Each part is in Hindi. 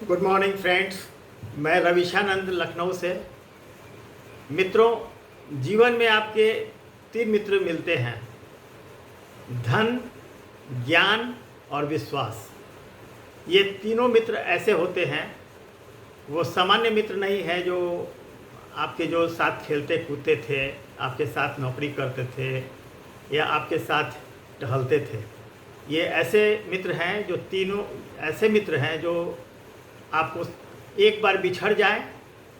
Good morning friends. मैं रविशानंद लखनऊ से। मित्रों, जीवन में आपके तीन मित्र मिलते हैं: धन, ज्ञान और विश्वास। ये तीनों मित्र ऐसे होते हैं, वो सामान्य मित्र नहीं है जो आपके जो साथ खेलते कूदते थे, आपके साथ नौकरी करते थे या आपके साथ टहलते थे। ये ऐसे मित्र हैं जो तीनों ऐसे मित्र हैं जो आपको एक बार बिछड़ जाए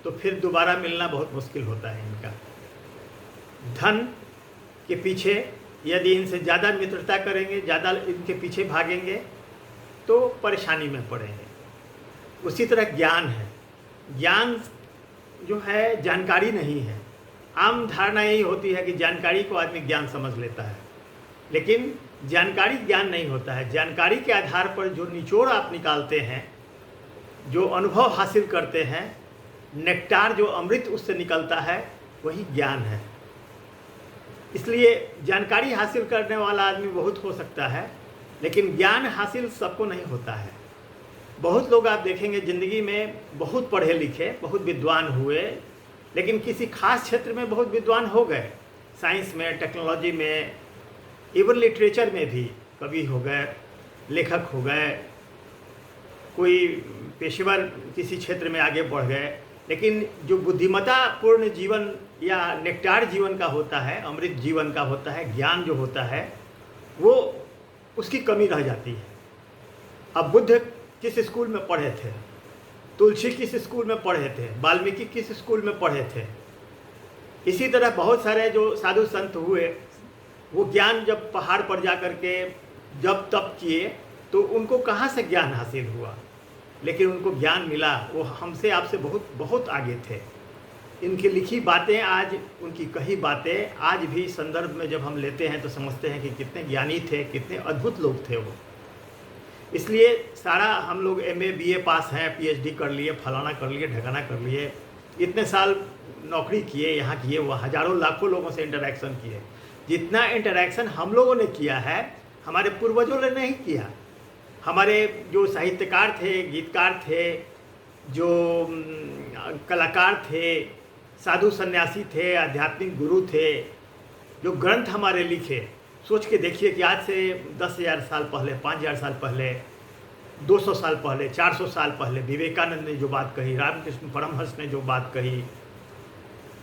तो फिर दोबारा मिलना बहुत मुश्किल होता है इनका। धन के पीछे यदि इनसे ज़्यादा मित्रता करेंगे, ज़्यादा इनके पीछे भागेंगे तो परेशानी में पड़ेंगे। उसी तरह ज्ञान है। ज्ञान जो है जानकारी नहीं है। आम धारणा यही होती है कि जानकारी को आदमी ज्ञान समझ लेता है, लेकिन जानकारी ज्ञान नहीं होता है। जानकारी के आधार पर जो निचोड़ आप निकालते हैं, जो अनुभव हासिल करते हैं, नेक्टार जो अमृत उससे निकलता है, वही ज्ञान है। इसलिए जानकारी हासिल करने वाला आदमी बहुत हो सकता है, लेकिन ज्ञान हासिल सबको नहीं होता है। बहुत लोग आप देखेंगे ज़िंदगी में बहुत पढ़े लिखे, बहुत विद्वान हुए, लेकिन किसी खास क्षेत्र में बहुत विद्वान हो गए। साइंस में, टेक्नोलॉजी में, इवन लिटरेचर में भी कवि हो गए, लेखक हो गए, कोई पेशेवर किसी क्षेत्र में आगे बढ़ गए। लेकिन जो बुद्धिमत्तापूर्ण जीवन या नेक्टार जीवन का होता है, अमृत जीवन का होता है, ज्ञान जो होता है, वो उसकी कमी रह जाती है। अब बुद्ध किस स्कूल में पढ़े थे, तुलसी किस स्कूल में पढ़े थे, वाल्मीकि किस स्कूल में पढ़े थे। इसी तरह बहुत सारे जो साधु संत हुए, वो ज्ञान जब पहाड़ पर जा कर के जब तप किए तो उनको कहाँ से ज्ञान हासिल हुआ, लेकिन उनको ज्ञान मिला। वो हमसे आपसे बहुत बहुत आगे थे। इनकी लिखी बातें आज, उनकी कही बातें आज भी संदर्भ में जब हम लेते हैं तो समझते हैं कि कितने ज्ञानी थे, कितने अद्भुत लोग थे वो। इसलिए सारा हम लोग MA BA पास हैं, PhD कर लिए, फलाना कर लिए, ढकाना कर लिए, इतने साल नौकरी किए, यहाँ किए, वो हज़ारों लाखों लोगों से इंटरेक्शन किए। जितना इंटरेक्शन हम लोगों ने किया है, हमारे पूर्वजों ने नहीं किया। हमारे जो साहित्यकार थे, गीतकार थे, जो कलाकार थे, साधु सन्यासी थे, आध्यात्मिक गुरु थे, जो ग्रंथ हमारे लिखे, सोच के देखिए कि आज से 10,000 साल पहले, 5,000 साल पहले, 200 साल पहले, 400 साल पहले विवेकानंद ने जो बात कही, रामकृष्ण परमहंस ने जो बात कही,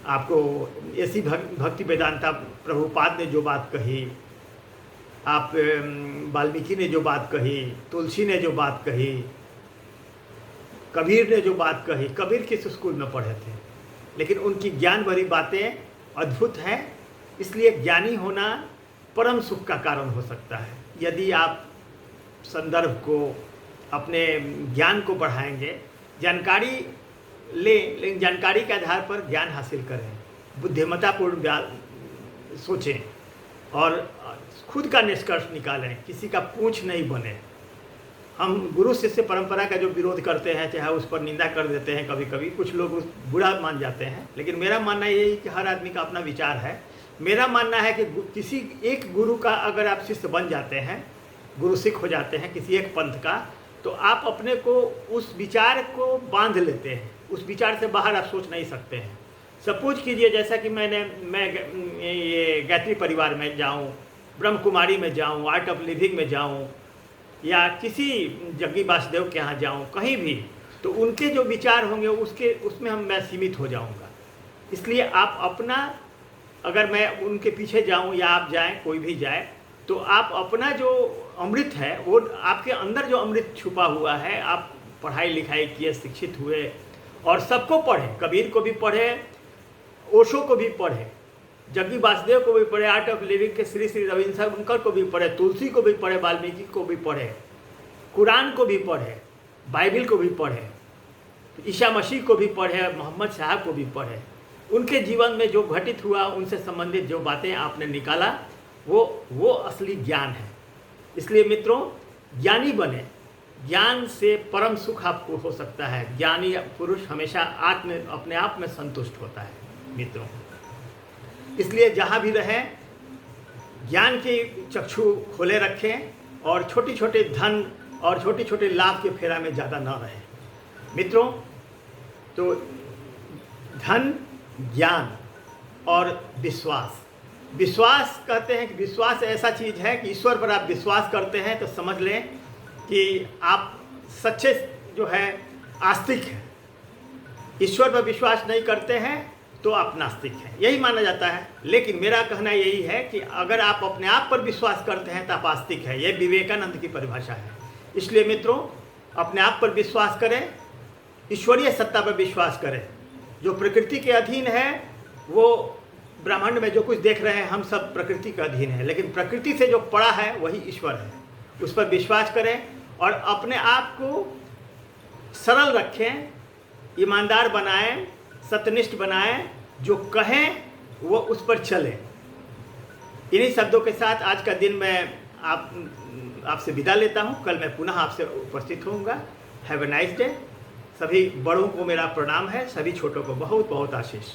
आपको ऐसी भक्ति वेदांता प्रभुपाद ने जो बात कही, आप वाल्मीकि ने जो बात कही, तुलसी ने जो बात कही, कबीर ने जो बात कही। कबीर किस स्कूल में पढ़े थे, लेकिन उनकी ज्ञान भरी बातें अद्भुत हैं। इसलिए ज्ञानी होना परम सुख का कारण हो सकता है। यदि आप संदर्भ को, अपने ज्ञान को बढ़ाएंगे, जानकारी लेकिन जानकारी के आधार पर ज्ञान हासिल करें, बुद्धिमत्तापूर्ण सोचें और खुद का निष्कर्ष निकालें, किसी का पूंछ नहीं बने। हम गुरु शिष्य परंपरा का जो विरोध करते हैं, चाहे उस पर निंदा कर देते हैं, कभी कभी कुछ लोग उस बुरा मान जाते हैं, लेकिन मेरा मानना ये है कि हर आदमी का अपना विचार है। मेरा मानना है कि किसी एक गुरु का अगर आप शिष्य बन जाते हैं, गुरु सिख हो जाते हैं किसी एक पंथ का, तो आप अपने को उस विचार को बांध लेते हैं। उस विचार से बाहर आप सोच नहीं सकते हैं। सपोज कीजिए जैसा कि मैं ये गायत्री परिवार में जाऊं, ब्रह्म कुमारी में जाऊं, आर्ट ऑफ लिविंग में जाऊं, या किसी जग्गी वासुदेव के यहाँ जाऊं, कहीं भी, तो उनके जो विचार होंगे उसमें मैं सीमित हो जाऊंगा। इसलिए आप अपना, अगर मैं उनके पीछे जाऊं या आप जाएं, कोई भी जाए, तो आप अपना जो अमृत है, वो आपके अंदर जो अमृत छुपा हुआ है, आप पढ़ाई लिखाई किए, शिक्षित हुए और सबको पढ़े, कबीर को भी पढ़े, ओशो को भी पढ़े, जग्गी वासुदेव को भी पढ़े, आर्ट ऑफ लिविंग के श्री श्री रविशंकर को भी पढ़े, तुलसी को भी पढ़े, वाल्मीकि को भी पढ़े, कुरान को भी पढ़े, बाइबिल को भी पढ़े, ईसा मसीह को भी पढ़े, मोहम्मद साहब को भी पढ़े। उनके जीवन में जो घटित हुआ, उनसे संबंधित जो बातें आपने निकाला, वो असली ज्ञान है। इसलिए मित्रों, ज्ञानी बने। ज्ञान से परम सुख आपको हो सकता है। ज्ञानी पुरुष हमेशा अपने आप में संतुष्ट होता है मित्रों। इसलिए जहाँ भी रहें, ज्ञान के चक्षु खोले रखें और छोटे छोटे धन और छोटे छोटे लाभ के फेरा में ज़्यादा न रहें। मित्रों, तो धन, ज्ञान और विश्वास। विश्वास कहते हैं कि विश्वास ऐसा चीज़ है कि ईश्वर पर आप विश्वास करते हैं तो समझ लें कि आप सच्चे जो है आस्तिक हैं। ईश्वर पर विश्वास नहीं करते हैं तो आप नास्तिक हैं, यही माना जाता है। लेकिन मेरा कहना यही है कि अगर आप अपने आप पर विश्वास करते हैं तो आप आस्तिक हैं। यह विवेकानंद की परिभाषा है। इसलिए मित्रों, अपने आप पर विश्वास करें, ईश्वरीय सत्ता पर विश्वास करें। जो प्रकृति के अधीन है, वो ब्रह्मांड में जो कुछ देख रहे हैं हम सब प्रकृति के अधीन है, लेकिन प्रकृति से जो पड़ा है वही ईश्वर है। उस पर विश्वास करें और अपने आप को सरल रखें, ईमानदार बनाएं, सत्यनिष्ठ बनाएं, जो कहें वो उस पर चलें। इन्हीं शब्दों के साथ आज का दिन मैं आपसे विदा लेता हूं। कल मैं पुनः आपसे उपस्थित होऊंगा। Have a nice day. सभी बड़ों को मेरा प्रणाम है, सभी छोटों को बहुत बहुत आशीष।